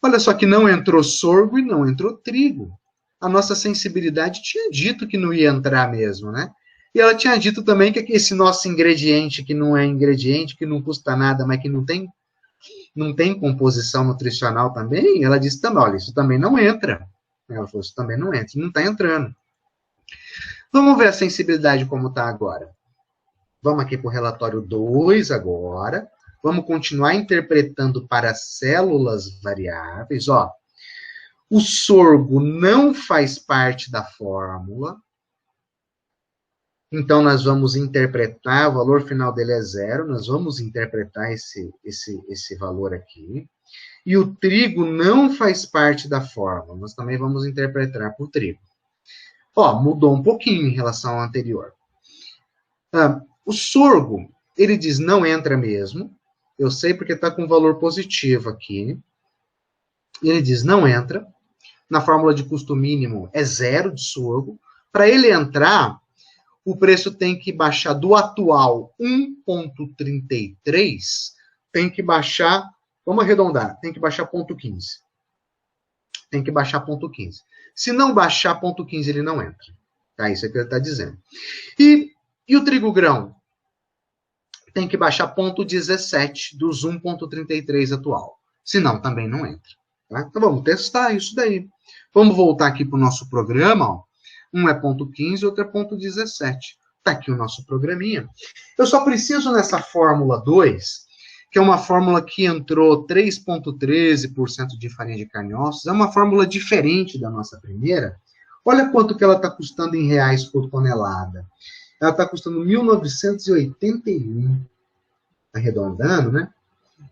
Olha só que não entrou sorgo e não entrou trigo. A nossa sensibilidade tinha dito que não ia entrar mesmo, né? E ela tinha dito também que esse nosso ingrediente, que não é ingrediente, que não custa nada, mas que não tem composição nutricional também, ela disse também, olha, isso também não entra. Ela falou, isso também não entra, não está entrando. Vamos ver a sensibilidade como está agora. Vamos aqui para o relatório 2 agora. Vamos continuar interpretando para células variáveis. Ó, o sorgo não faz parte da fórmula. Então, nós vamos interpretar, o valor final dele é 0, nós vamos interpretar esse valor aqui. E o trigo não faz parte da fórmula, nós também vamos interpretar por trigo. Ó, mudou um pouquinho em relação ao anterior. O sorgo, ele diz não entra mesmo. Eu sei porque está com valor positivo aqui. Ele diz não entra. Na fórmula de custo mínimo é 0 de sorgo. Para ele entrar, o preço tem que baixar do atual 1,33, tem que baixar, vamos arredondar, tem que baixar 0,15. Tem que baixar 0,15. Se não baixar 0,15, ele não entra. Tá? Isso é o que ele está dizendo. E o trigo grão? Tem que baixar 0,17 dos 1,33 atual. Senão, também não entra. Tá? Então, vamos testar isso daí. Vamos voltar aqui para o nosso programa, ó. Um é 0,15, outro é 0,17. Está aqui o nosso programinha. Eu só preciso nessa fórmula 2, que é uma fórmula que entrou 3,13% de farinha de carne e ossos. É uma fórmula diferente da nossa primeira. Olha quanto que ela está custando em reais por tonelada. Ela está custando 1.981, arredondando, né?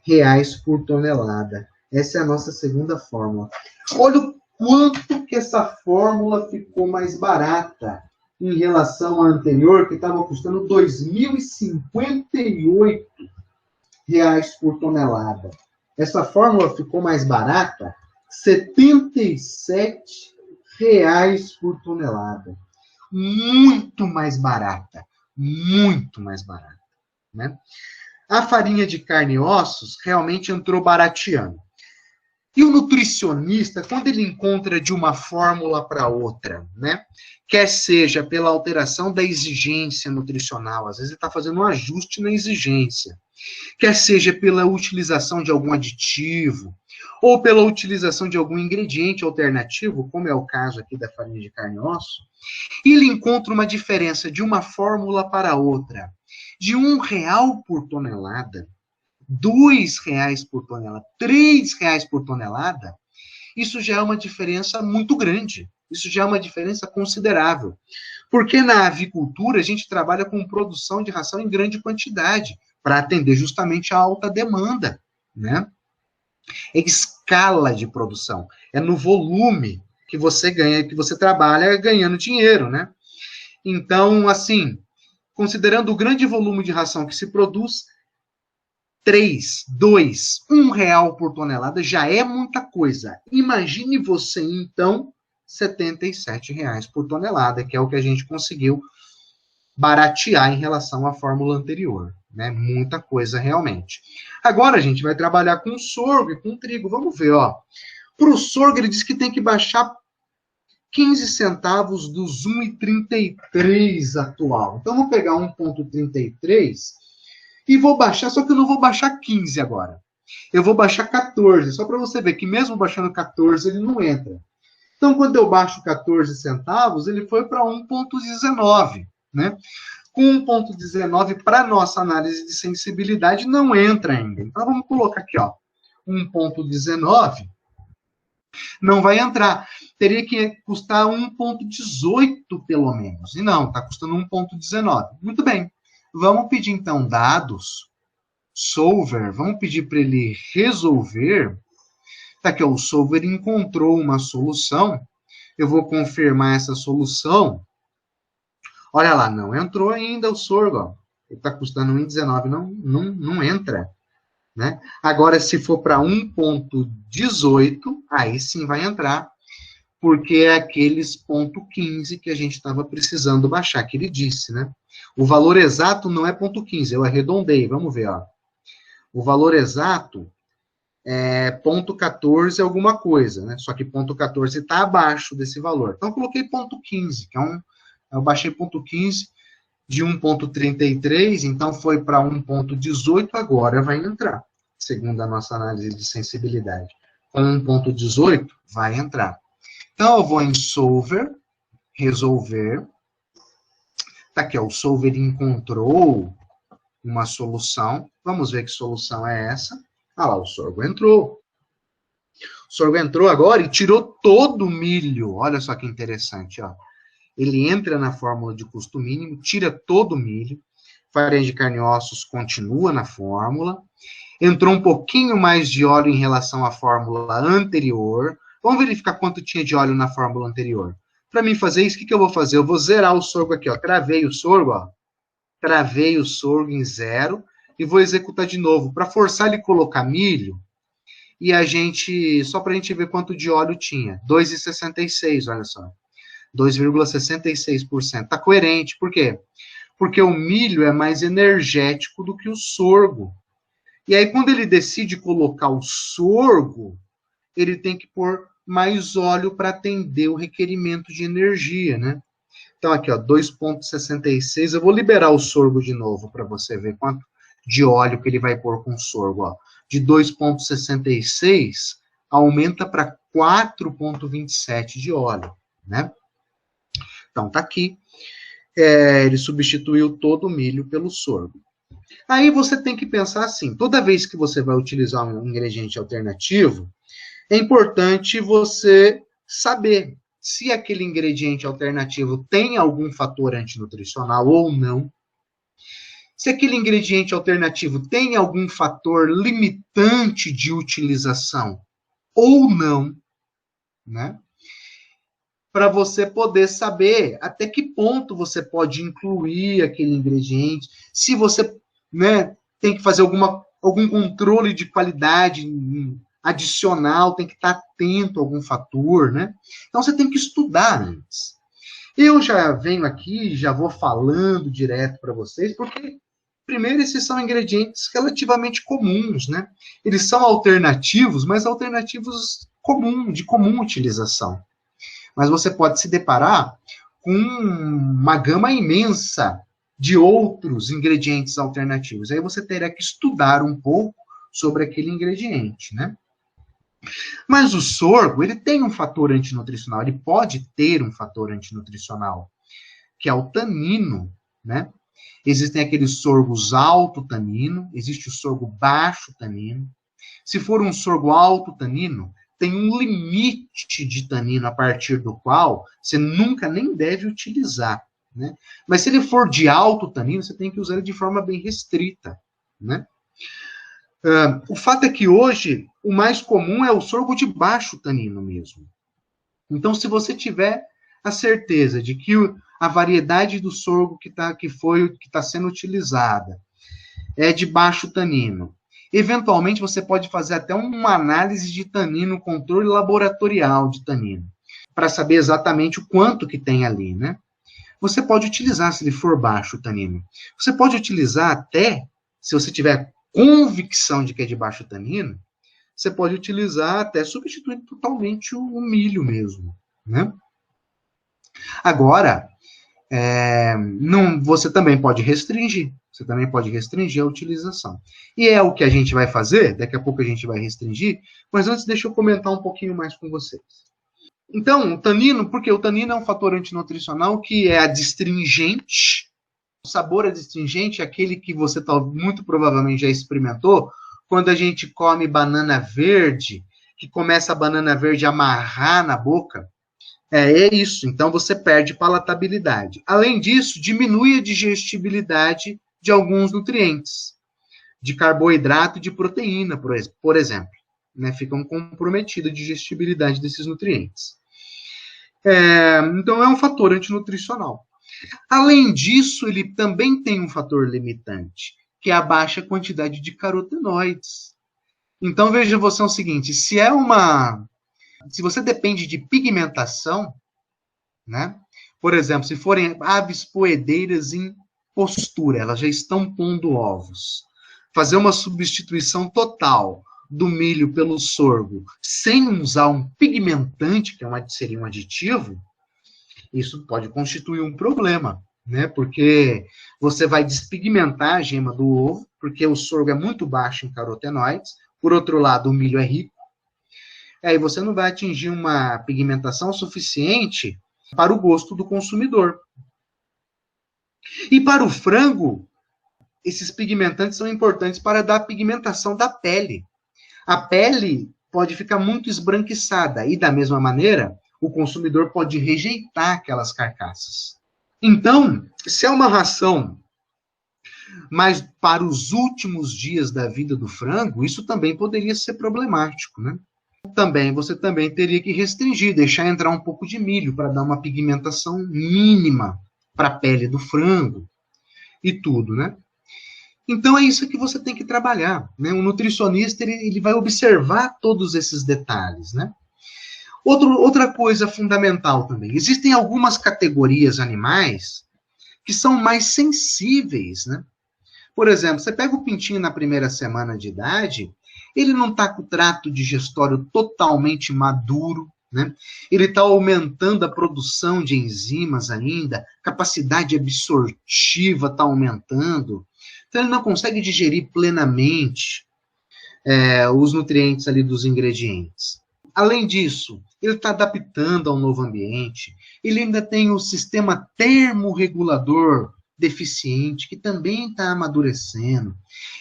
Reais por tonelada. Essa é a nossa segunda fórmula. Olha o quanto que essa fórmula ficou mais barata em relação à anterior, que estava custando R$ 2.058 por tonelada. Essa fórmula ficou mais barata, R$ 77 por tonelada. Muito mais barata. Muito mais barata. Né? A farinha de carne e ossos realmente entrou barateando. E o nutricionista, quando ele encontra de uma fórmula para outra, né? Quer seja pela alteração da exigência nutricional, às vezes ele está fazendo um ajuste na exigência, quer seja pela utilização de algum aditivo, ou pela utilização de algum ingrediente alternativo, como é o caso aqui da farinha de carne e osso, ele encontra uma diferença de uma fórmula para outra, de R$ 1 por tonelada, R$ 2 por tonelada, R$ 3 por tonelada, isso já é uma diferença muito grande. Isso já é uma diferença considerável. Porque na avicultura a gente trabalha com produção de ração em grande quantidade, para atender justamente a alta demanda, né? É escala de produção, é no volume que você ganha, que você trabalha ganhando dinheiro, né? Então, assim, considerando o grande volume de ração que se produz, 3, 2, R$ 1 por tonelada já é muita coisa. Imagine você, então, R$ 77 por tonelada, que é o que a gente conseguiu baratear em relação à fórmula anterior. Né? Muita coisa, realmente. Agora, a gente vai trabalhar com sorgo e com trigo. Vamos ver, ó. Para o sorgo, ele diz que tem que baixar 15 centavos dos 1,33 atual. Então, vou pegar 1,33 e vou baixar, só que eu não vou baixar 15 agora. Eu vou baixar 14, só para você ver que mesmo baixando 14, ele não entra. Então, quando eu baixo 14 centavos, ele foi para 1,19, né? Com 1,19, para nossa análise de sensibilidade, não entra ainda. Então, vamos colocar aqui, ó, 1,19, não vai entrar. Teria que custar 1,18 pelo menos. E não, está custando 1,19. Muito bem. Vamos pedir, então, dados, solver, vamos pedir para ele resolver. Tá aqui, ó, o solver encontrou uma solução. Eu vou confirmar essa solução. Olha lá, não entrou ainda o sorgo. Ó. Ele está custando 1,19, não entra. Né? Agora, se for para 1,18, aí sim vai entrar, porque é aqueles 0,15 que a gente estava precisando baixar, que ele disse, né? O valor exato não é 0,15, eu arredondei, vamos ver, ó. O valor exato ponto 14 alguma coisa, né? Só que ponto 14 está abaixo desse valor. Então, eu coloquei ponto 15, que eu baixei ponto 15 de 1,33, então foi para 1,18, agora vai entrar, segundo a nossa análise de sensibilidade. Com 1,18, vai entrar. Então, eu vou em Solver, resolver. Tá aqui, ó, o Solver encontrou uma solução. Vamos ver que solução é essa. Ah lá, o sorgo entrou. O sorgo entrou agora e tirou todo o milho. Olha só que interessante, ó. Ele entra na fórmula de custo mínimo, tira todo o milho, farinha de carne e ossos continua na fórmula, entrou um pouquinho mais de óleo em relação à fórmula anterior. Vamos verificar quanto tinha de óleo na fórmula anterior. Para mim fazer isso, o que eu vou fazer? Eu vou zerar o sorgo aqui, ó. Travei o sorgo, ó. Travei o sorgo em 0 e vou executar de novo, para forçar ele a colocar milho, e só para a gente ver quanto de óleo tinha. 2,66, olha só. 2,66%. Está coerente. Por quê? Porque o milho é mais energético do que o sorgo. E aí, quando ele decide colocar o sorgo, ele tem que pôr mais óleo para atender o requerimento de energia, né? Então, aqui, ó, 2,66. Eu vou liberar o sorgo de novo para você ver quanto de óleo que ele vai pôr com o sorgo. Ó. De 2,66 aumenta para 4,27 de óleo, né? Então, tá aqui. Ele substituiu todo o milho pelo sorgo. Aí você tem que pensar assim, toda vez que você vai utilizar um ingrediente alternativo, é importante você saber se aquele ingrediente alternativo tem algum fator antinutricional ou não, se aquele ingrediente alternativo tem algum fator limitante de utilização ou não, né? Para você poder saber até que ponto você pode incluir aquele ingrediente, se você, né, tem que fazer algum controle de qualidade adicional, tem que estar atento a algum fator, né? Então você tem que estudar antes. Eu já venho aqui, já vou falando direto para vocês, porque primeiro esses são ingredientes relativamente comuns, né? Eles são alternativos, mas alternativos de comum utilização. Mas você pode se deparar com uma gama imensa de outros ingredientes alternativos. Aí você terá que estudar um pouco sobre aquele ingrediente, né? Mas o sorgo, ele tem um fator antinutricional, ele pode ter um fator antinutricional, que é o tanino, né? Existem aqueles sorgos alto tanino, existe o sorgo baixo tanino. Se for um sorgo alto tanino, tem um limite de tanino a partir do qual você nunca nem deve utilizar, né? Mas se ele for de alto tanino, você tem que usar ele de forma bem restrita, né? O fato é que hoje o mais comum é o sorgo de baixo tanino mesmo. Então, se você tiver a certeza de que a variedade do sorgo que está sendo utilizada é de baixo tanino, eventualmente você pode fazer até uma análise de tanino, controle laboratorial de tanino, para saber exatamente o quanto que tem ali, né? Você pode utilizar, se ele for baixo tanino. Você pode utilizar até, se você tiver convicção de que é de baixo tanino, você pode utilizar até substituir totalmente o milho mesmo, né? Agora, você também pode restringir. Você também pode restringir a utilização. E é o que a gente vai fazer, daqui a pouco a gente vai restringir, mas antes deixa eu comentar um pouquinho mais com vocês. Então, o tanino, porque o tanino é um fator antinutricional que é adstringente. O sabor adstringente é aquele que você muito provavelmente já experimentou quando a gente come banana verde, que começa a banana verde a amarrar na boca. É isso, então você perde palatabilidade. Além disso, diminui a digestibilidade de alguns nutrientes, de carboidrato e de proteína, por exemplo. Né? Ficam comprometida a digestibilidade desses nutrientes. Então, é um fator antinutricional. Além disso, ele também tem um fator limitante, que é a baixa quantidade de carotenoides. Então, veja você o seguinte, se você depende de pigmentação, né? Por exemplo, se forem aves poedeiras em postura, elas já estão pondo ovos. Fazer uma substituição total do milho pelo sorgo sem usar um pigmentante, que seria um aditivo, isso pode constituir um problema, né? Porque você vai despigmentar a gema do ovo, porque o sorgo é muito baixo em carotenoides, por outro lado, o milho é rico, aí você não vai atingir uma pigmentação suficiente para o gosto do consumidor. E para o frango, esses pigmentantes são importantes para dar a pigmentação da pele. A pele pode ficar muito esbranquiçada e, da mesma maneira, o consumidor pode rejeitar aquelas carcaças. Então, se é uma ração mas para os últimos dias da vida do frango, isso também poderia ser problemático, né? Você também teria que restringir, deixar entrar um pouco de milho para dar uma pigmentação mínima para a pele do frango e tudo, né? Então é isso que você tem que trabalhar, né? O nutricionista ele vai observar todos esses detalhes, né? Outra coisa fundamental também, existem algumas categorias animais que são mais sensíveis, né? Por exemplo, você pega o pintinho na primeira semana de idade, ele não está com o trato digestório totalmente maduro, né? Ele está aumentando a produção de enzimas ainda, capacidade absortiva está aumentando, então ele não consegue digerir plenamente os nutrientes ali dos ingredientes. Além disso, ele está adaptando ao novo ambiente, ele ainda tem o sistema termorregulador deficiente, que também está amadurecendo.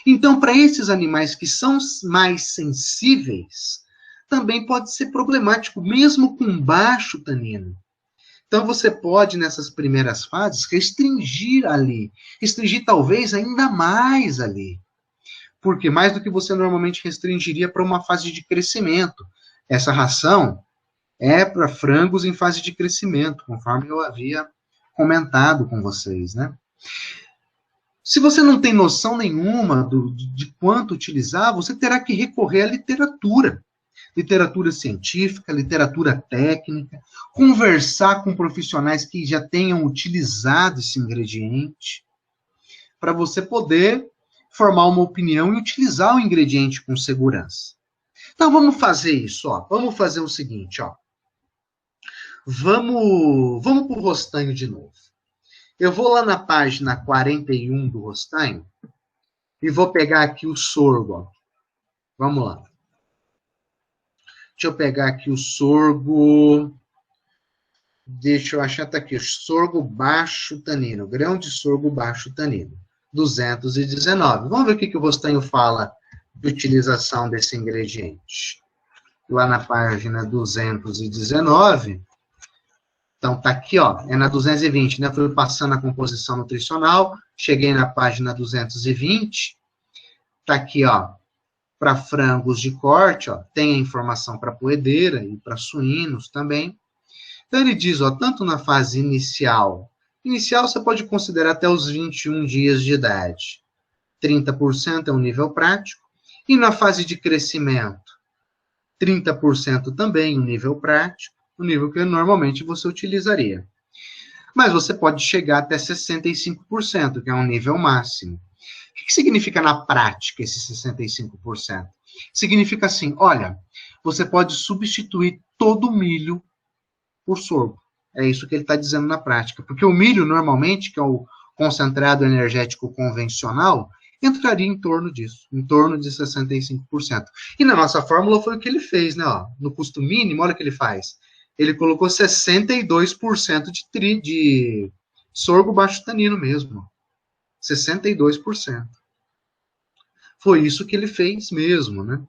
Então, para esses animais que são mais sensíveis, também pode ser problemático, mesmo com baixo tanino. Então, você pode, nessas primeiras fases, restringir ali, restringir talvez ainda mais ali, porque mais do que você normalmente restringiria para uma fase de crescimento. Essa ração é para frangos em fase de crescimento, conforme eu havia comentado com vocês, né? Se você não tem noção nenhuma de quanto utilizar, você terá que recorrer à literatura. Literatura científica, literatura técnica, conversar com profissionais que já tenham utilizado esse ingrediente, para você poder formar uma opinião e utilizar o ingrediente com segurança. Então, vamos fazer isso, ó. Vamos fazer o seguinte, ó. Vamos para o Rostanho de novo. Eu vou lá na página 41 do Rostanho e vou pegar aqui o sorgo, ó. Vamos lá. Deixa eu pegar aqui o sorgo. Deixa eu achar, tá aqui. Sorgo baixo tanino. Grão de sorgo baixo tanino. 219. Vamos ver o que o Rostanho fala de utilização desse ingrediente. Lá na página 219. Então, tá aqui, ó. É na 220, né? Fui passando a composição nutricional. Cheguei na página 220. Tá aqui, ó. Para frangos de corte, ó, tem a informação para poedeira e para suínos também. Então ele diz, ó, tanto na fase inicial você pode considerar até os 21 dias de idade. 30% é um nível prático. E na fase de crescimento, 30% também um nível prático, o nível que normalmente você utilizaria. Mas você pode chegar até 65%, que é um nível máximo. O que significa na prática esse 65%? Significa assim, olha, você pode substituir todo o milho por sorgo. É isso que ele está dizendo na prática. Porque o milho, normalmente, que é o concentrado energético convencional, entraria em torno disso, em torno de 65%. E na nossa fórmula foi o que ele fez, né? Ó, no custo mínimo, olha o que ele faz. Ele colocou 62% de sorgo baixo tanino mesmo. 62%. Foi isso que ele fez mesmo, né?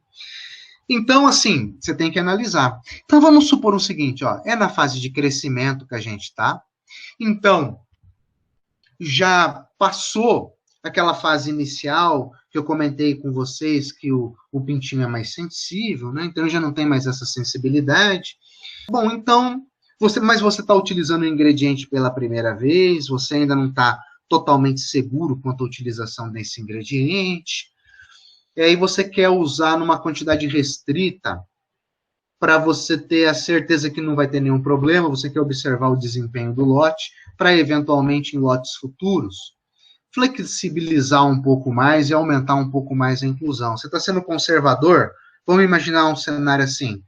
Então, assim, você tem que analisar. Então, vamos supor o seguinte, ó, é na fase de crescimento que a gente está. Então, já passou aquela fase inicial que eu comentei com vocês, que o pintinho é mais sensível, né? Então, já não tem mais essa sensibilidade. Bom, então, mas você está utilizando o ingrediente pela primeira vez, você ainda não está totalmente seguro quanto à utilização desse ingrediente, e aí você quer usar numa quantidade restrita para você ter a certeza que não vai ter nenhum problema, você quer observar o desempenho do lote, para eventualmente em lotes futuros, flexibilizar um pouco mais e aumentar um pouco mais a inclusão. Você está sendo conservador Vamos imaginar um cenário assim,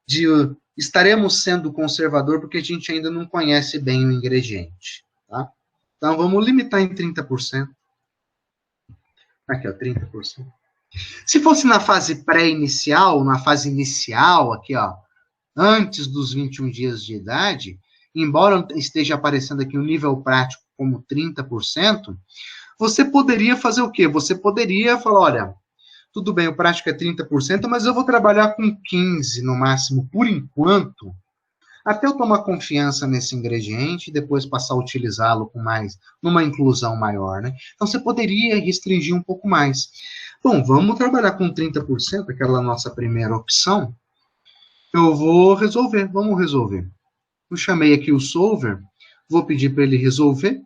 de estaremos sendo conservador porque a gente ainda não conhece bem o ingrediente, tá? Então, vamos limitar em 30%. Aqui, ó, 30%. Se fosse na fase pré-inicial, na fase inicial, aqui, ó, antes dos 21 dias de idade, embora esteja aparecendo aqui o nível prático como 30%, você poderia fazer o quê? Você poderia falar, olha, tudo bem, o prático é 30%, mas eu vou trabalhar com 15% no máximo, por enquanto, até eu tomar confiança nesse ingrediente e depois passar a utilizá-lo com mais, numa inclusão maior, né? Então, você poderia restringir um pouco mais. Bom, vamos trabalhar com 30%, aquela nossa primeira opção. Eu vou resolver, vamos resolver. Eu chamei aqui o solver, vou pedir para ele resolver.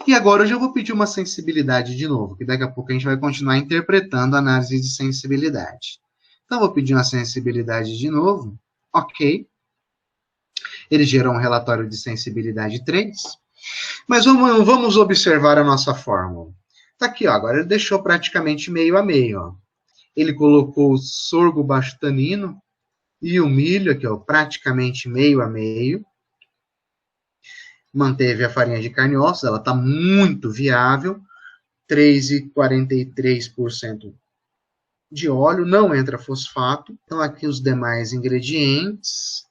E agora eu já vou pedir uma sensibilidade de novo, que daqui a pouco a gente vai continuar interpretando a análise de sensibilidade. Então, eu vou pedir uma sensibilidade de novo. Ok. Ele gerou um relatório de sensibilidade 3. Mas vamos observar a nossa fórmula. Está aqui, ó, agora ele deixou praticamente meio a meio. Ó. Ele colocou o sorgo baixo tanino e o milho, aqui, ó, praticamente meio a meio. Manteve a farinha de carne e ossos, ela está muito viável. 3,43% de óleo, não entra fosfato. Então, aqui os demais ingredientes.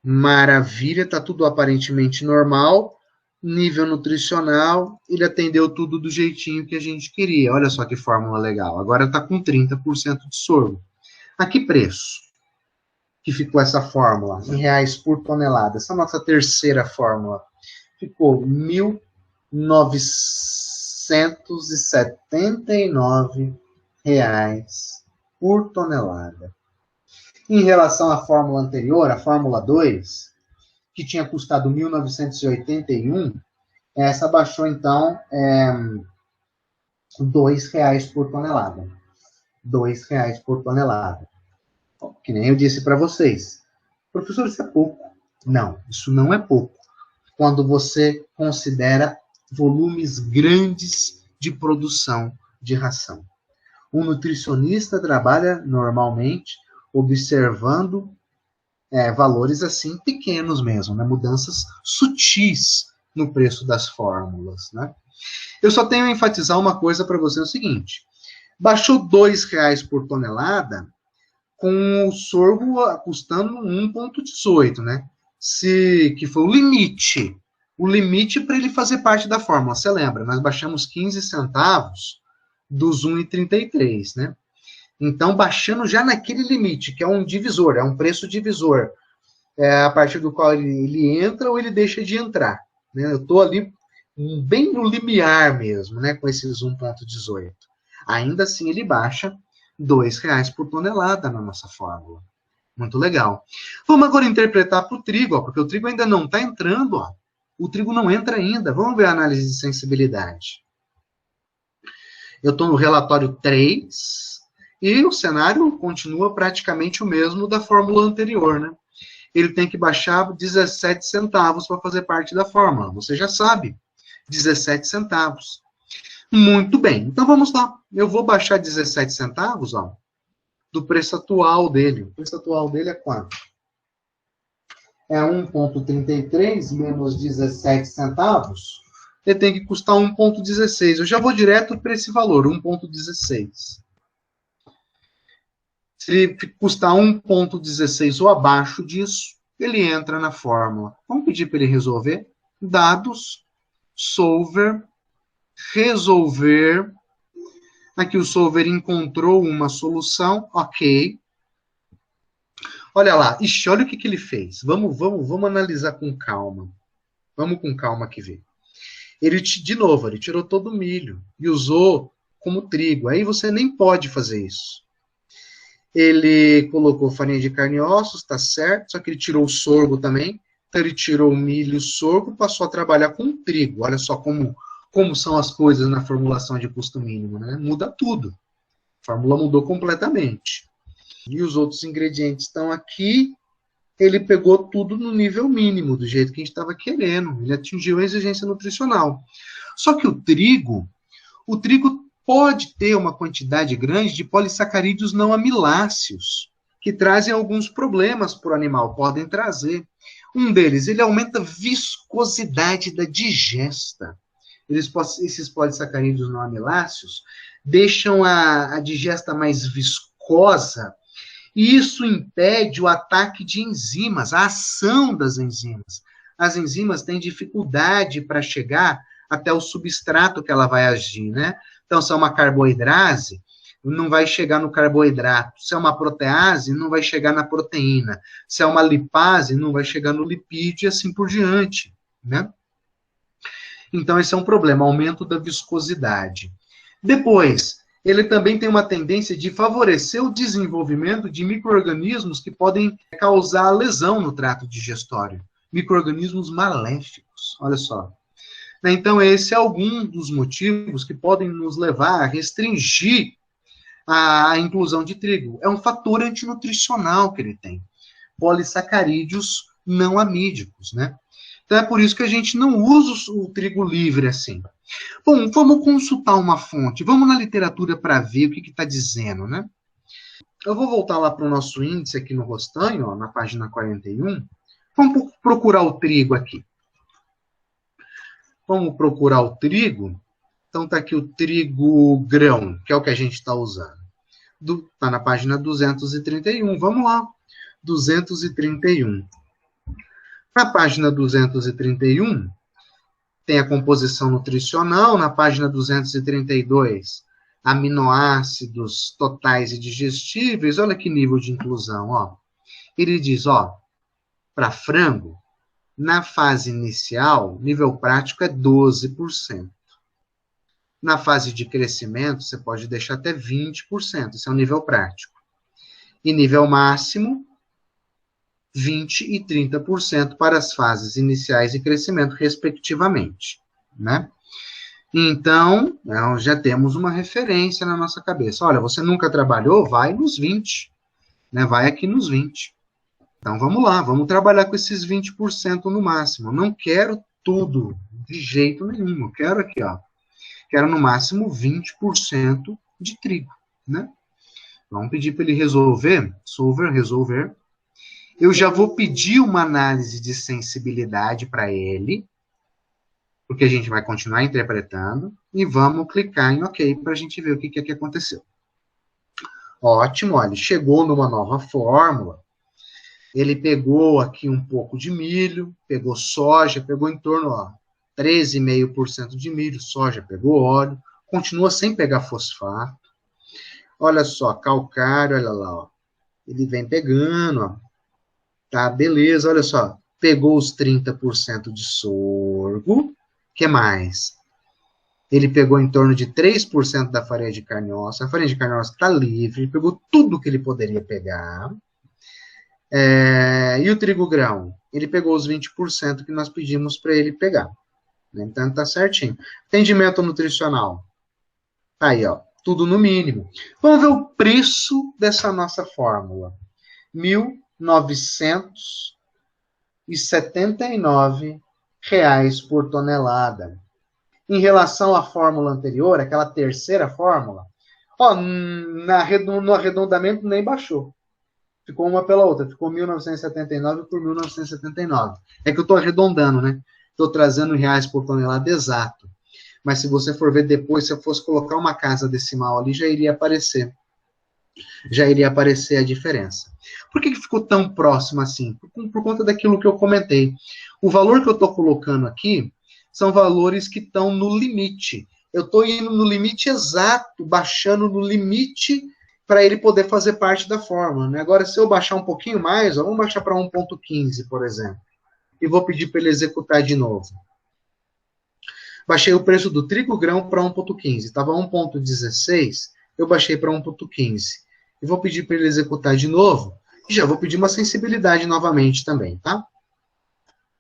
Maravilha, está tudo aparentemente normal. Nível nutricional, ele atendeu tudo do jeitinho que a gente queria. Olha só que fórmula legal. Agora está com 30% de sorgo. A que preço que ficou essa fórmula? Em reais por tonelada. Essa nossa terceira fórmula ficou R$ 1.979 por tonelada. Em relação à fórmula anterior, a fórmula 2, que tinha custado 1.981, essa baixou, então, R$ 2,00 por tonelada. R$ 2,00 por tonelada. Que nem eu disse para vocês. Professor, isso é pouco. Não, isso não é pouco. Quando você considera volumes grandes de produção de ração. Um nutricionista trabalha normalmente observando valores assim pequenos mesmo, né? Mudanças sutis no preço das fórmulas, né? Eu só tenho a enfatizar uma coisa para você, é o seguinte, baixou R$ 2,00 por tonelada, com o sorgo custando 1,18, né? Que foi o limite para ele fazer parte da fórmula, você lembra? Nós baixamos 15 centavos dos 1,33, né? Então, baixando já naquele limite, que é um divisor, é um preço divisor, a partir do qual ele entra ou ele deixa de entrar. Né? Eu estou ali bem no limiar mesmo, né, com esses 1,18. Ainda assim, ele baixa R$ 2,00 por tonelada na nossa fórmula. Muito legal. Vamos agora interpretar para o trigo, ó, porque o trigo ainda não está entrando. Ó. O trigo não entra ainda. Vamos ver a análise de sensibilidade. Eu estou no relatório 3 e o cenário continua praticamente o mesmo da fórmula anterior, né? Ele tem que baixar 17 centavos para fazer parte da fórmula. Você já sabe, 17 centavos. Muito bem, então vamos lá. Eu vou baixar 17 centavos, ó, do preço atual dele. O preço atual dele é quanto? É 1,33 menos 17 centavos. Ele tem que custar 1,16. Eu já vou direto para esse valor, 1,16. Se ele custar 1,16 ou abaixo disso, ele entra na fórmula. Vamos pedir para ele resolver. Dados, solver, resolver. Aqui o solver encontrou uma solução. Ok. Olha lá. Ixi, olha o que ele fez. Vamos analisar com calma. Vamos com calma aqui ver. De novo, ele tirou todo o milho e usou como trigo. Aí você nem pode fazer isso. Ele colocou farinha de carne e ossos, tá certo, só que ele tirou o sorgo também. Então ele tirou o milho e o sorgo, passou a trabalhar com o trigo. Olha só como são as coisas na formulação de custo mínimo, né? Muda tudo. A fórmula mudou completamente. E os outros ingredientes estão aqui. Ele pegou tudo no nível mínimo, do jeito que a gente estava querendo. Ele atingiu a exigência nutricional. Só que o trigo pode ter uma quantidade grande de polissacarídeos não amiláceos, que trazem alguns problemas para o animal, podem trazer. Um deles, ele aumenta a viscosidade da digesta. Esses polissacarídeos não amiláceos deixam a digesta mais viscosa, e isso impede o ataque de enzimas, a ação das enzimas. As enzimas têm dificuldade para chegar até o substrato que ela vai agir, né? Então, se é uma carboidrase, não vai chegar no carboidrato. Se é uma protease, não vai chegar na proteína. Se é uma lipase, não vai chegar no lipídio e assim por diante, né? Então, esse é um problema, aumento da viscosidade. Depois, ele também tem uma tendência de favorecer o desenvolvimento de micro-organismos que podem causar lesão no trato digestório. Micro-organismos maléficos, olha só. Então, esse é algum dos motivos que podem nos levar a restringir a inclusão de trigo. É um fator antinutricional que ele tem. Polissacarídeos não amídicos, né? Então, é por isso que a gente não usa o trigo livre assim. Bom, vamos consultar uma fonte. Vamos na literatura para ver o que está dizendo, né? Eu vou voltar lá para o nosso índice aqui no Rostanho, ó, na página 41. Vamos procurar o trigo aqui. Vamos procurar o trigo. Então, está aqui o trigo grão, que é o que a gente está usando. Está na página 231. Vamos lá. 231. Na página 231, tem a composição nutricional. Na página 232, aminoácidos totais e digestíveis. Olha que nível de inclusão, ó. Ele diz, ó, para frango, na fase inicial, nível prático é 12%. Na fase de crescimento, você pode deixar até 20%. Esse é o nível prático. E nível máximo, 20% e 30% para as fases iniciais de crescimento, respectivamente, né? Então, já temos uma referência na nossa cabeça. Olha, você nunca trabalhou? Vai nos 20%, né? Vai aqui nos 20%. Então, vamos lá, vamos trabalhar com esses 20% no máximo. Eu não quero tudo, de jeito nenhum. Eu quero aqui, ó, quero no máximo 20% de trigo, né? Vamos pedir para ele resolver. Eu já vou pedir uma análise de sensibilidade para ele, porque a gente vai continuar interpretando, e vamos clicar em OK para a gente ver o que é que aconteceu. Ótimo, olha, chegou numa nova fórmula. Ele pegou aqui um pouco de milho, pegou soja, pegou em torno, ó, 13,5% de milho, soja, pegou óleo, continua sem pegar fosfato. Olha só, calcário, olha lá, ó. Ele vem pegando, ó. Tá, beleza, olha só. Pegou os 30% de sorgo. O que mais? Ele pegou em torno de 3% da farinha de carne ossa. A farinha de carne ossa está livre. Ele pegou tudo que ele poderia pegar. E o trigo grão? Ele pegou os 20% que nós pedimos para ele pegar. Então, tá certinho. Atendimento nutricional. Aí, ó. Tudo no mínimo. Vamos ver o preço dessa nossa fórmula. R$ 1.979 por tonelada. Em relação à fórmula anterior, aquela terceira fórmula, ó, no arredondamento nem baixou. Ficou uma pela outra, ficou 1.979 por 1.979. É que eu estou arredondando, né? Estou trazendo reais por tonelada exato. Mas se você for ver depois, se eu fosse colocar uma casa decimal ali, já iria aparecer. Já iria aparecer a diferença. Por que ficou tão próximo assim? Por conta daquilo que eu comentei. O valor que eu estou colocando aqui são valores que estão no limite. Eu estou indo no limite exato, baixando no limite para ele poder fazer parte da fórmula, né? Agora, se eu baixar um pouquinho mais, ó, vamos baixar para 1.15, por exemplo, e vou pedir para ele executar de novo. Baixei o preço do trigo grão para 1.15, estava 1.16, eu baixei para 1.15. E vou pedir para ele executar de novo, e já vou pedir uma sensibilidade novamente também, tá?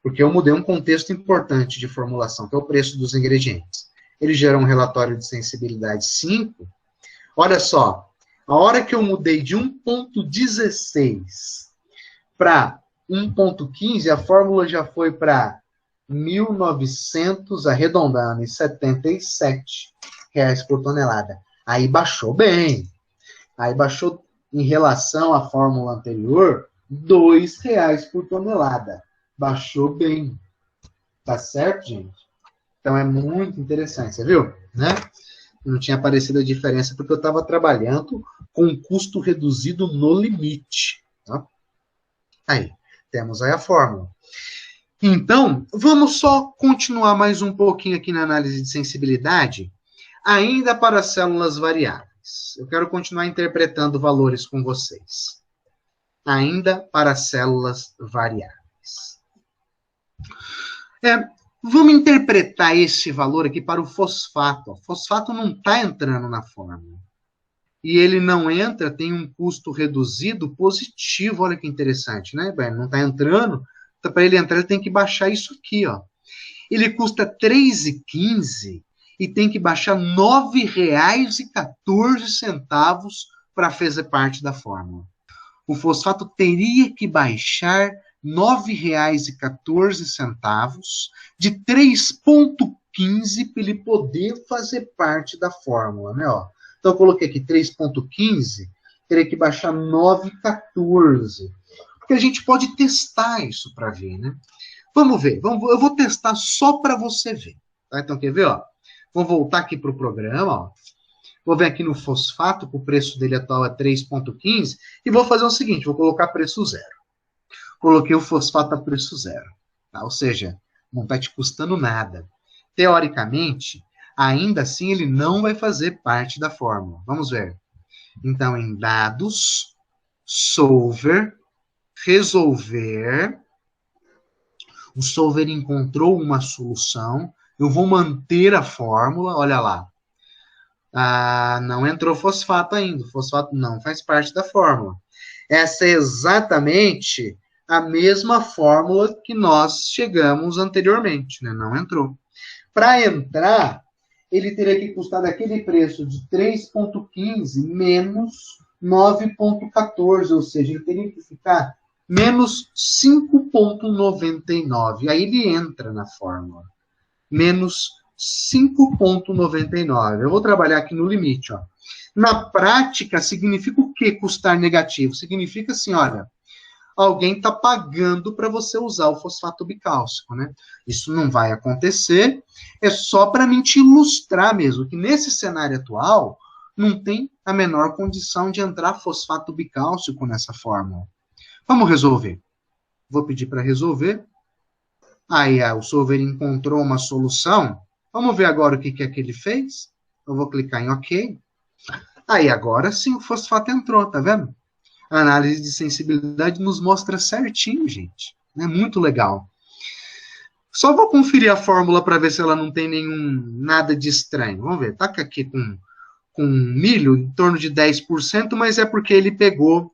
Porque eu mudei um contexto importante de formulação, que é o preço dos ingredientes. Ele gera um relatório de sensibilidade 5. Olha só, a hora que eu mudei de 1.16 para 1.15, a fórmula já foi para 1.900, arredondando, e 77. reais por tonelada. Aí baixou bem. Aí baixou em relação à fórmula anterior, R$ 2 por tonelada. Baixou bem. Tá certo, gente? Então é muito interessante, você viu? Né? Não tinha aparecido a diferença porque eu estava trabalhando com um custo reduzido no limite. Tá? Aí, temos aí a fórmula. Então, vamos só continuar mais um pouquinho aqui na análise de sensibilidade, ainda para células variáveis. Eu quero continuar interpretando valores com vocês. Ainda para células variáveis. Vamos interpretar esse valor aqui para o fosfato. O fosfato não está entrando na fórmula. E ele não entra, tem um custo reduzido positivo. Olha que interessante, né? Não está entrando. Então, para ele entrar, ele tem que baixar isso aqui, ó. Ele custa R$ 3,15 e tem que baixar R$ 9,14 para fazer parte da fórmula. O fosfato teria que baixar R$ 9,14 de 3,15 para ele poder fazer parte da fórmula, né? Ó. Então eu coloquei aqui 3,15, teria que baixar 9,14. Porque a gente pode testar isso para ver, né? Vamos ver, eu vou testar só para você ver. Tá? Então, quer ver? Ó? Vou voltar aqui para o programa. Ó. Vou ver aqui no fosfato, que o preço dele atual é 3,15, e vou fazer o seguinte, vou colocar preço zero. Coloquei o fosfato a preço zero. Tá? Ou seja, não está te custando nada. Teoricamente, ainda assim, ele não vai fazer parte da fórmula. Vamos ver. Então, em dados, solver, resolver. O solver encontrou uma solução. Eu vou manter a fórmula. Olha lá. Não entrou fosfato ainda. O fosfato não faz parte da fórmula. Essa é exatamente a mesma fórmula que nós chegamos anteriormente. Né? Não entrou. Para entrar, ele teria que custar daquele preço de 3,15 menos 9,14. Ou seja, ele teria que ficar menos 5,99. Aí ele entra na fórmula. Menos 5,99. Eu vou trabalhar aqui no limite. Ó. Na prática, significa o que custar negativo? Significa assim, olha, alguém está pagando para você usar o fosfato bicálcico, né? Isso não vai acontecer, é só para mim te ilustrar mesmo, que nesse cenário atual, não tem a menor condição de entrar fosfato bicálcico nessa fórmula. Vamos resolver. Vou pedir para resolver. Aí o solver encontrou uma solução. Vamos ver agora o que é que ele fez. Eu vou clicar em OK. Aí agora sim o fosfato entrou, tá vendo? A análise de sensibilidade nos mostra certinho, gente. É muito legal. Só vou conferir a fórmula para ver se ela não tem nada de estranho. Vamos ver. Tá aqui com milho em torno de 10%, mas é porque ele pegou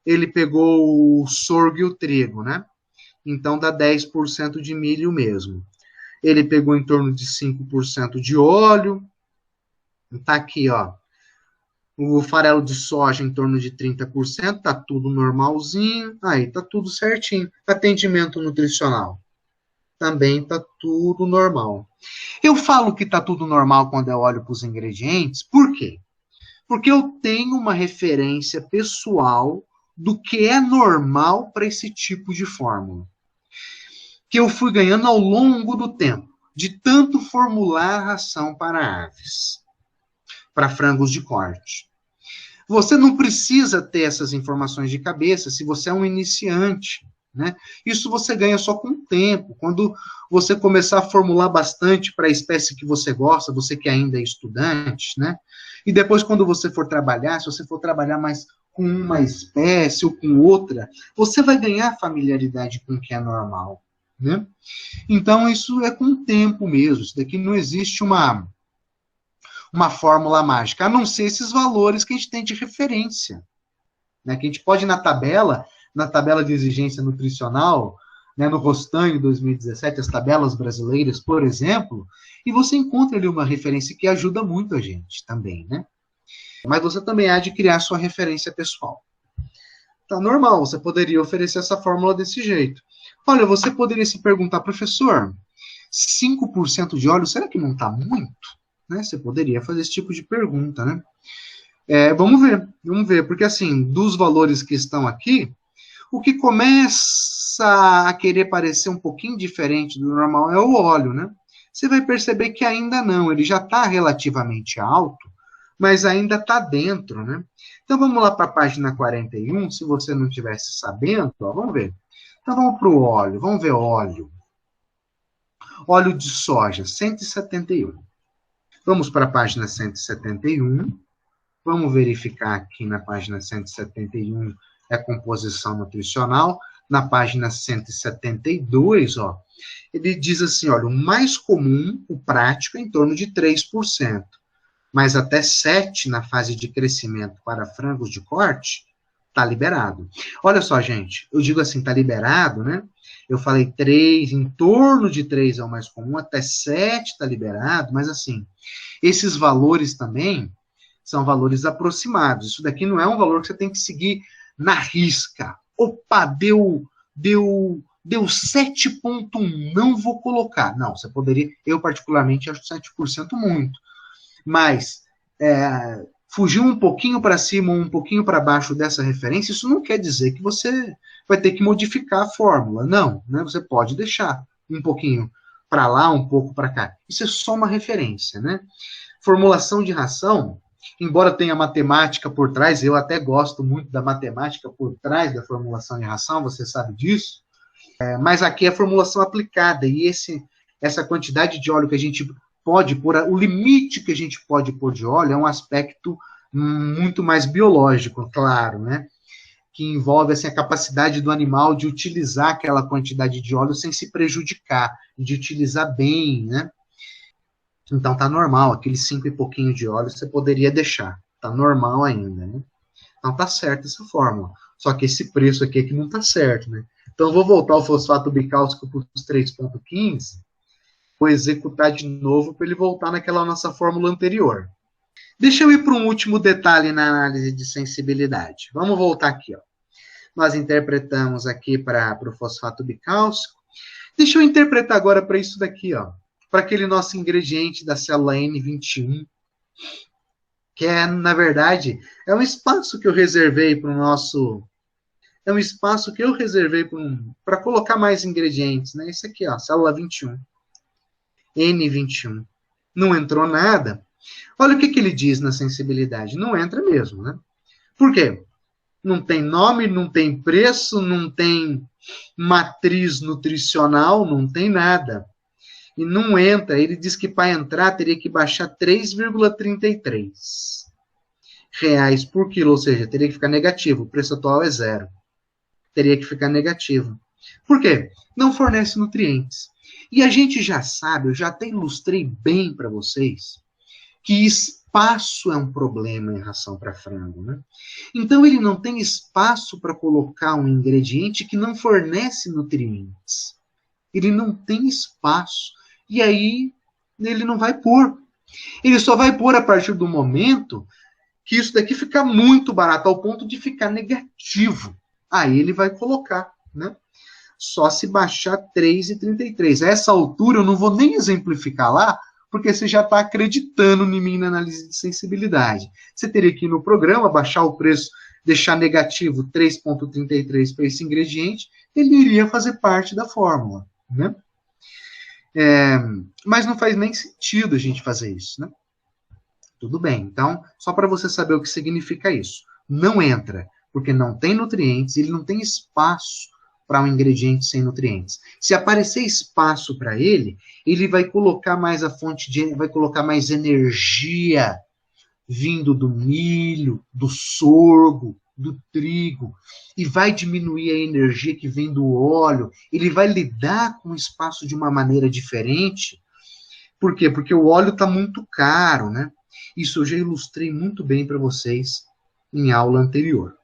o sorgo e o trigo, né? Então dá 10% de milho mesmo. Ele pegou em torno de 5% de óleo. Tá aqui, ó. O farelo de soja em torno de 30%, tá tudo normalzinho. Aí, tá tudo certinho. Atendimento nutricional. Também tá tudo normal. Eu falo que tá tudo normal quando eu olho para os ingredientes, por quê? Porque eu tenho uma referência pessoal do que é normal para esse tipo de fórmula. Que eu fui ganhando ao longo do tempo, de tanto formular a ração para aves, para frangos de corte. Você não precisa ter essas informações de cabeça se você é um iniciante, né? Isso você ganha só com o tempo. Quando você começar a formular bastante para a espécie que você gosta, você que ainda é estudante, né? E depois, quando você for trabalhar, se você for trabalhar mais com uma espécie ou com outra, você vai ganhar familiaridade com o que é normal, né? Então, isso é com o tempo mesmo. Isso daqui não existe uma fórmula mágica, a não ser esses valores que a gente tem de referência. Né? Que a gente pode ir na tabela de exigência nutricional, né, no Rostan, em 2017, as tabelas brasileiras, por exemplo, e você encontra ali uma referência que ajuda muito a gente também, né? Mas você também há de criar sua referência pessoal. Tá normal, você poderia oferecer essa fórmula desse jeito. Olha, você poderia se perguntar, professor, 5% de óleo, será que não está muito? né? Você poderia fazer esse tipo de pergunta, né? Vamos ver, porque assim, dos valores que estão aqui, o que começa a querer parecer um pouquinho diferente do normal é o óleo, né? Você vai perceber que ainda não, ele já está relativamente alto, mas ainda está dentro, né? Então vamos lá para a página 41, se você não estivesse sabendo, ó, vamos ver. Então vamos para o óleo, vamos ver óleo. Óleo de soja, 171. Vamos para a página 171. Vamos verificar aqui na página 171 a composição nutricional. Na página 172, ó, ele diz assim, olha, o mais comum, o prático, é em torno de 3%, mas até 7% na fase de crescimento para frangos de corte, está liberado. Olha só, gente, eu digo assim, está liberado, né? Eu falei 3, em torno de 3 é o mais comum, até 7 está liberado, mas assim, esses valores também são valores aproximados. Isso daqui não é um valor que você tem que seguir na risca. Opa, deu 7,1, não vou colocar. Não, você poderia, eu particularmente acho 7% muito. Mas fugir um pouquinho para cima, um pouquinho para baixo dessa referência, isso não quer dizer que você vai ter que modificar a fórmula. Não, né? Você pode deixar um pouquinho para lá, um pouco para cá. Isso é só uma referência, né? Formulação de ração, embora tenha matemática por trás, eu até gosto muito da matemática por trás da formulação de ração, você sabe disso, mas aqui é a formulação aplicada, e essa quantidade de óleo que a gente pode pôr, o limite que a gente pode pôr de óleo é um aspecto muito mais biológico, claro, né? Que envolve assim, a capacidade do animal de utilizar aquela quantidade de óleo sem se prejudicar, de utilizar bem, né? Então tá normal, aqueles 5 e pouquinho de óleo você poderia deixar. Tá normal ainda, né? Então tá certo essa fórmula. Só que esse preço aqui é que não tá certo, né? Então eu vou voltar o fosfato bicálcico para os 3,15, vou executar de novo para ele voltar naquela nossa fórmula anterior. Deixa eu ir para um último detalhe na análise de sensibilidade. Vamos voltar aqui, ó. Nós interpretamos aqui para o fosfato bicálcico. Deixa eu interpretar agora para isso daqui, ó. Para aquele nosso ingrediente da célula N21, que é, na verdade, é um espaço que eu reservei para o nosso... É um espaço que eu reservei para colocar mais ingredientes, né? Esse aqui, ó, célula 21. N21. Não entrou nada. Olha o que ele diz na sensibilidade. Não entra mesmo, né? Por quê? Não tem nome, não tem preço, não tem matriz nutricional, não tem nada. E não entra. Ele diz que para entrar teria que baixar 3,33 reais por quilo, ou seja, teria que ficar negativo. O preço atual é 0. Teria que ficar negativo. Por quê? Não fornece nutrientes. E a gente já sabe, eu já até ilustrei bem para vocês, que espaço é um problema em ração para frango, né? Então ele não tem espaço para colocar um ingrediente que não fornece nutrientes. Ele não tem espaço. E aí ele não vai pôr. Ele só vai pôr a partir do momento que isso daqui ficar muito barato, ao ponto de ficar negativo. Aí ele vai colocar, né? Só se baixar 3,33. A essa altura eu não vou nem exemplificar lá, porque você já está acreditando em mim na análise de sensibilidade. Você teria que ir no programa, baixar o preço, deixar negativo 3,33 para esse ingrediente, ele iria fazer parte da fórmula, né? Mas não faz nem sentido a gente fazer isso, né? Tudo bem, então, só para você saber o que significa isso. Não entra, porque não tem nutrientes, ele não tem espaço para um ingrediente sem nutrientes. Se aparecer espaço para ele, ele vai colocar mais a fonte de, vai colocar mais energia vindo do milho, do sorgo, do trigo, e vai diminuir a energia que vem do óleo. Ele vai lidar com o espaço de uma maneira diferente. Por quê? Porque o óleo está muito caro, né? Isso eu já ilustrei muito bem para vocês em aula anterior.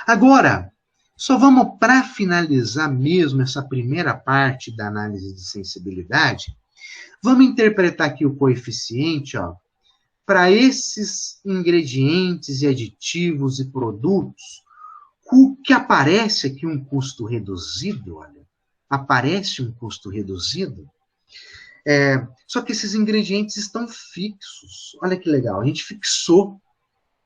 Agora, só vamos, para finalizar mesmo essa primeira parte da análise de sensibilidade, vamos interpretar aqui o coeficiente, ó, para esses ingredientes e aditivos e produtos, o que aparece aqui um custo reduzido, olha, aparece um custo reduzido, Só que esses ingredientes estão fixos. Olha que legal, a gente fixou,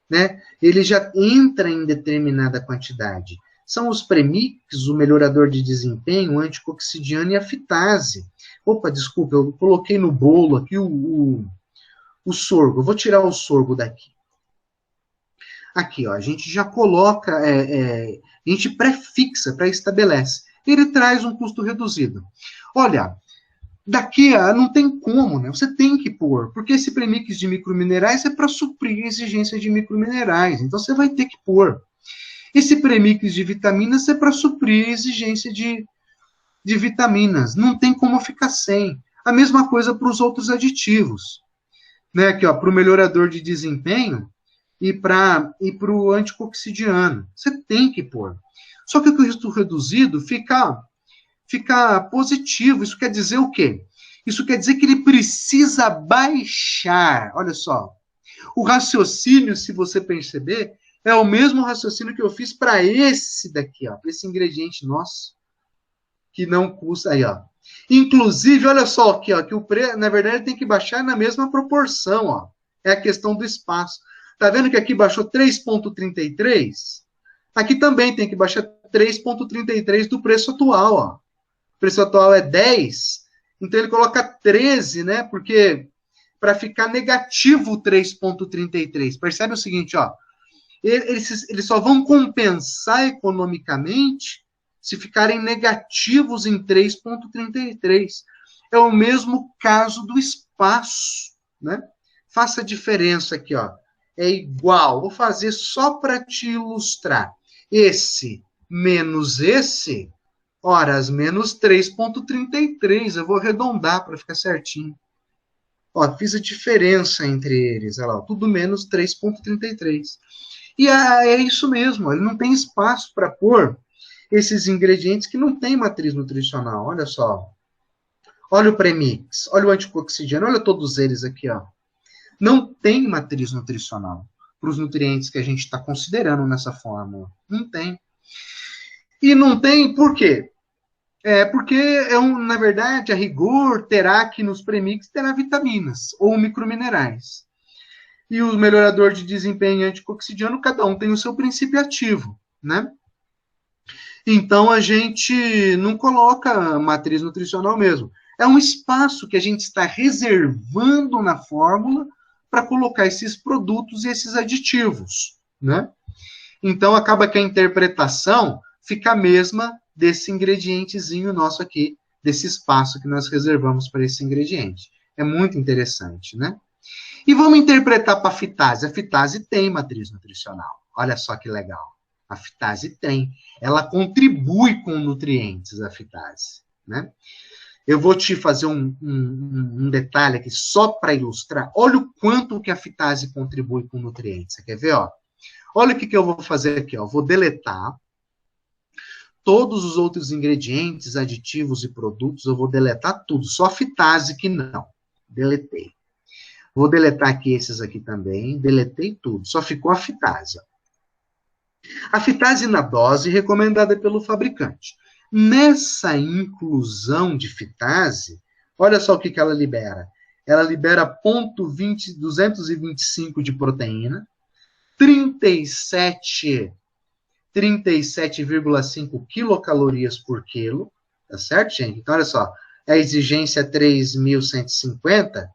né? Ele já entra em determinada quantidade. São os premix, o melhorador de desempenho, o anticoxidiano e a fitase. Opa, desculpa, eu coloquei no bolo aqui o sorgo. Eu vou tirar o sorgo daqui. Aqui, ó, a gente já coloca, a gente pré-fixa, pré-estabelece. Ele traz um custo reduzido. Olha, daqui não tem como, né? Você tem que pôr, porque esse premix de microminerais é para suprir a exigência de microminerais, então você vai ter que pôr. Esse premix de vitaminas é para suprir a exigência de vitaminas, não tem como ficar sem. A mesma coisa para os outros aditivos, né? Aqui, ó, para o melhorador de desempenho e para o anticoxidiano, você tem que pôr. Só que o custo reduzido fica positivo. Isso quer dizer o quê? Isso quer dizer que ele precisa baixar. Olha só. O raciocínio, se você perceber, é o mesmo raciocínio que eu fiz para esse daqui, ó, para esse ingrediente nosso, que não custa. Aí, ó. Inclusive, olha só aqui, ó, que o preço, na verdade, tem que baixar na mesma proporção, ó. É a questão do espaço. Tá vendo que aqui baixou 3,33? Aqui também tem que baixar 3,33 do preço atual, ó. O preço atual é 10, então ele coloca 13, né? Porque para ficar negativo 3,33. Percebe o seguinte, ó. Eles só vão compensar economicamente se ficarem negativos em 3,33. É o mesmo caso do espaço, né? Faça a diferença aqui, ó. É igual. Vou fazer só para te ilustrar. Esse menos esse, horas menos 3,33. Eu vou arredondar para ficar certinho. Ó, fiz a diferença entre eles. Olha lá, tudo menos 3,33. E é isso mesmo. Ele não tem espaço para pôr esses ingredientes que não têm matriz nutricional. Olha só. Olha o premix. Olha o anticoxidiano. Olha todos eles aqui, ó. Não tem matriz nutricional para os nutrientes que a gente está considerando nessa fórmula. Não tem. E não tem por quê? Porque, na verdade, a rigor, terá que nos premix terá vitaminas ou microminerais. E o melhorador de desempenho anticoxidiano, cada um tem o seu princípio ativo, né? Então, a gente não coloca matriz nutricional mesmo. É um espaço que a gente está reservando na fórmula para colocar esses produtos e esses aditivos, né? Então, acaba que a interpretação fica a mesma desse ingredientezinho nosso aqui, desse espaço que nós reservamos para esse ingrediente. É muito interessante, né? E vamos interpretar para a fitase. A fitase tem matriz nutricional. Olha só que legal. A fitase tem. Ela contribui com nutrientes, a fitase, né? Eu vou te fazer um detalhe aqui só para ilustrar. Olha o quanto que a fitase contribui com nutrientes. Você quer ver, ó? Olha o que eu vou fazer aqui, ó. Vou deletar todos os outros ingredientes, aditivos e produtos. Eu vou deletar tudo. Só a fitase que não. Deletei. Vou deletar aqui esses aqui também. Deletei tudo. Só ficou a fitase. A fitase na dose recomendada pelo fabricante. Nessa inclusão de fitase, olha só o que ela libera. Ela libera 225 de proteína, 37,5 quilocalorias por quilo, tá certo, gente? Então, olha só, a exigência é 3.150,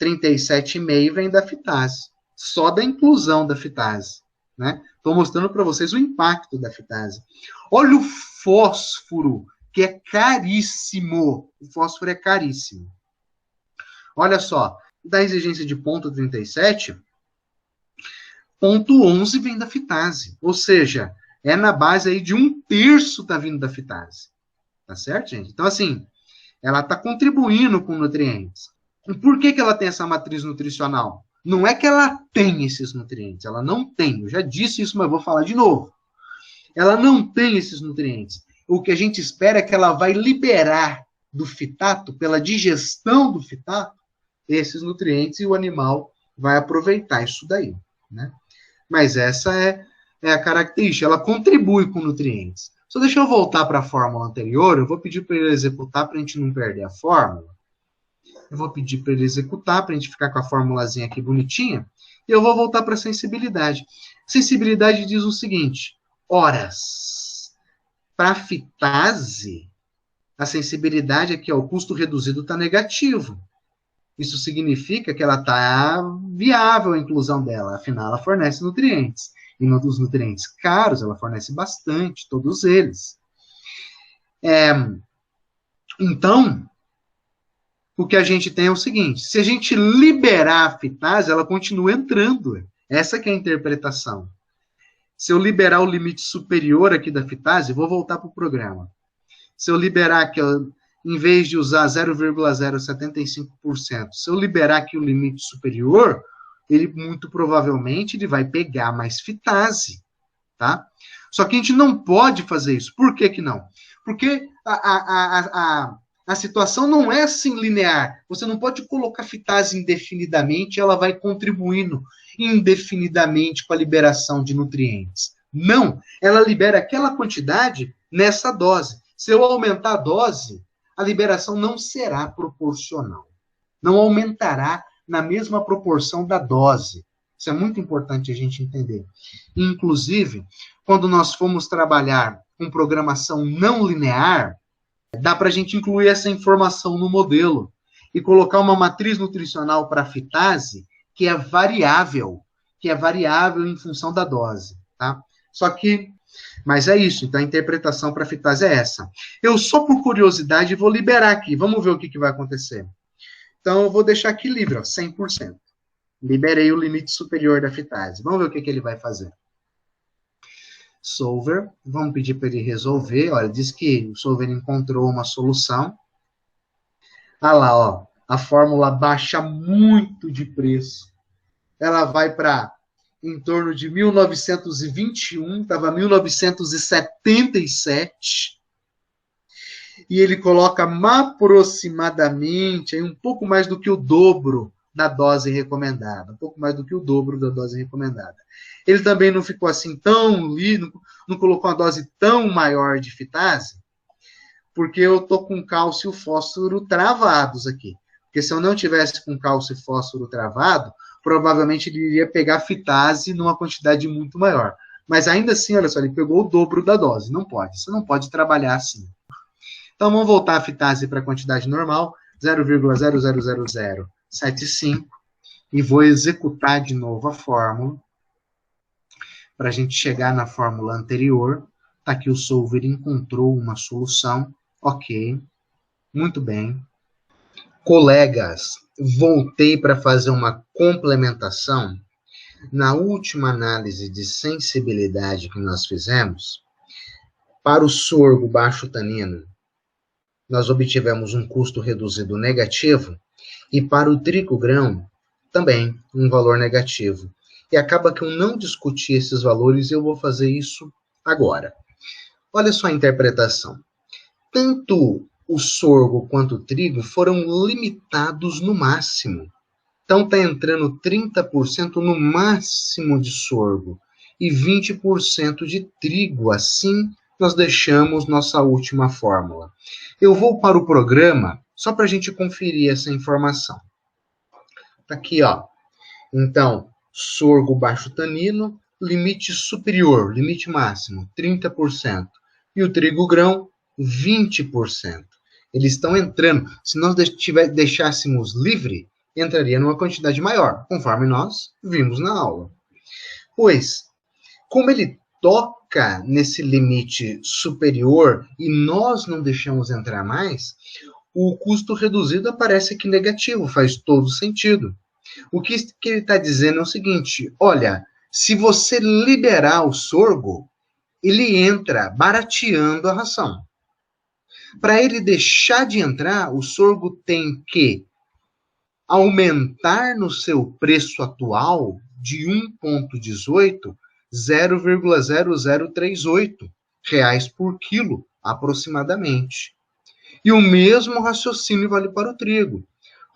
37,5 vem da fitase, só da inclusão da fitase, né? Estou mostrando para vocês o impacto da fitase. Olha o fósforo, que é caríssimo. O fósforo é caríssimo. Olha só, da exigência de 0,37, 0,11 vem da fitase. Ou seja, é na base aí de 1/3 tá vindo da fitase. Tá certo, gente? Então, assim, ela está contribuindo com nutrientes. E por que ela tem essa matriz nutricional? Não é que ela tem esses nutrientes, ela não tem. Eu já disse isso, mas vou falar de novo. Ela não tem esses nutrientes. O que a gente espera é que ela vai liberar do fitato, pela digestão do fitato, esses nutrientes e o animal vai aproveitar isso daí, né? Mas essa é a característica, ela contribui com nutrientes. Só deixa eu voltar para a fórmula anterior, eu vou pedir para ele executar para a gente não perder a fórmula. Eu vou pedir para ele executar, para a gente ficar com a formulazinha aqui bonitinha, e eu vou voltar para a sensibilidade. Sensibilidade diz o seguinte, horas. Para a fitase, a sensibilidade aqui, ó, o custo reduzido está negativo. Isso significa que ela está viável a inclusão dela, afinal ela fornece nutrientes. E dos nutrientes caros, ela fornece bastante, todos eles. Então, o que a gente tem é o seguinte, se a gente liberar a fitase, ela continua entrando. Essa que é a interpretação. Se eu liberar o limite superior aqui da fitase, vou voltar para o programa. Se eu liberar aqui, em vez de usar 0,075%, se eu liberar aqui o limite superior, ele muito provavelmente ele vai pegar mais fitase, tá? Só que a gente não pode fazer isso. Por que que não? Porque a situação não é assim linear. Você não pode colocar fitase indefinidamente e ela vai contribuindo indefinidamente com a liberação de nutrientes. Não, ela libera aquela quantidade nessa dose. Se eu aumentar a dose, a liberação não será proporcional. Não aumentará na mesma proporção da dose. Isso é muito importante a gente entender. Inclusive, quando nós formos trabalhar com programação não linear, dá para a gente incluir essa informação no modelo e colocar uma matriz nutricional para a fitase que é variável em função da dose, tá? Só que, mas é isso, então a interpretação para a fitase é essa. Eu só por curiosidade vou liberar aqui, vamos ver o que vai acontecer. Então eu vou deixar aqui livre, ó, 100%. Liberei o limite superior da fitase. Vamos ver o que ele vai fazer. Solver, vamos pedir para ele resolver. Olha, diz que o solver encontrou uma solução. Ah lá, ó, a fórmula baixa muito de preço. Ela vai para em torno de 1921, estava 1977. E ele coloca aproximadamente aí, um pouco mais do que o dobro da dose recomendada. Um pouco mais do que o dobro da dose recomendada. Ele também não ficou assim tão lindo, não colocou uma dose tão maior de fitase, porque eu estou com cálcio e fósforo travados aqui. Porque se eu não tivesse com cálcio e fósforo travado, provavelmente ele iria pegar fitase numa quantidade muito maior. Mas ainda assim, olha só, ele pegou o dobro da dose. Não pode, você não pode trabalhar assim. Então vamos voltar a fitase para a quantidade normal, 0,00075, e vou executar de novo a fórmula, para a gente chegar na fórmula anterior. Está aqui o solver encontrou uma solução, ok, muito bem. Colegas, voltei para fazer uma complementação. Na última análise de sensibilidade que nós fizemos, para o sorgo baixo tanino, nós obtivemos um custo reduzido negativo, e para o trigo grão, também um valor negativo. E acaba que eu não discuti esses valores e eu vou fazer isso agora. Olha só a interpretação. Tanto o sorgo quanto o trigo foram limitados no máximo. Então está entrando 30% no máximo de sorgo e 20% de trigo. Assim, nós deixamos nossa última fórmula. Eu vou para o programa só para a gente conferir essa informação. Está aqui, ó. Então, sorgo baixo tanino, limite superior, limite máximo, 30%. E o trigo grão, 20%. Eles estão entrando. Se nós deixássemos livre, entraria numa quantidade maior, conforme nós vimos na aula. Pois, como ele toca nesse limite superior e nós não deixamos entrar mais, o custo reduzido aparece aqui negativo, faz todo sentido. O que ele está dizendo é o seguinte, olha, se você liberar o sorgo, ele entra barateando a ração. Para ele deixar de entrar, o sorgo tem que aumentar no seu preço atual de 1,18, 0,0038 reais por quilo, aproximadamente. E o mesmo raciocínio vale para o trigo.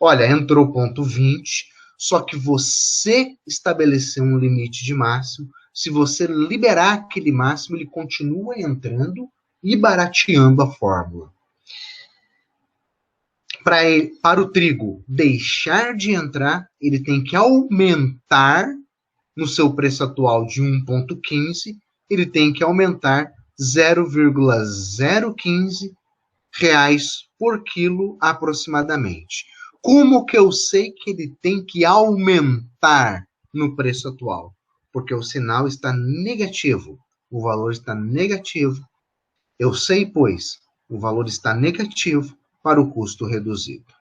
Olha, entrou 0,20, só que você estabeleceu um limite de máximo. Se você liberar aquele máximo, ele continua entrando e barateando a fórmula. Para o trigo deixar de entrar, ele tem que aumentar no seu preço atual de 1,15, ele tem que aumentar 0,015 reais por quilo aproximadamente. Como que eu sei que ele tem que aumentar no preço atual? Porque o sinal está negativo, o valor está negativo. Eu sei, pois, o valor está negativo para o custo reduzido.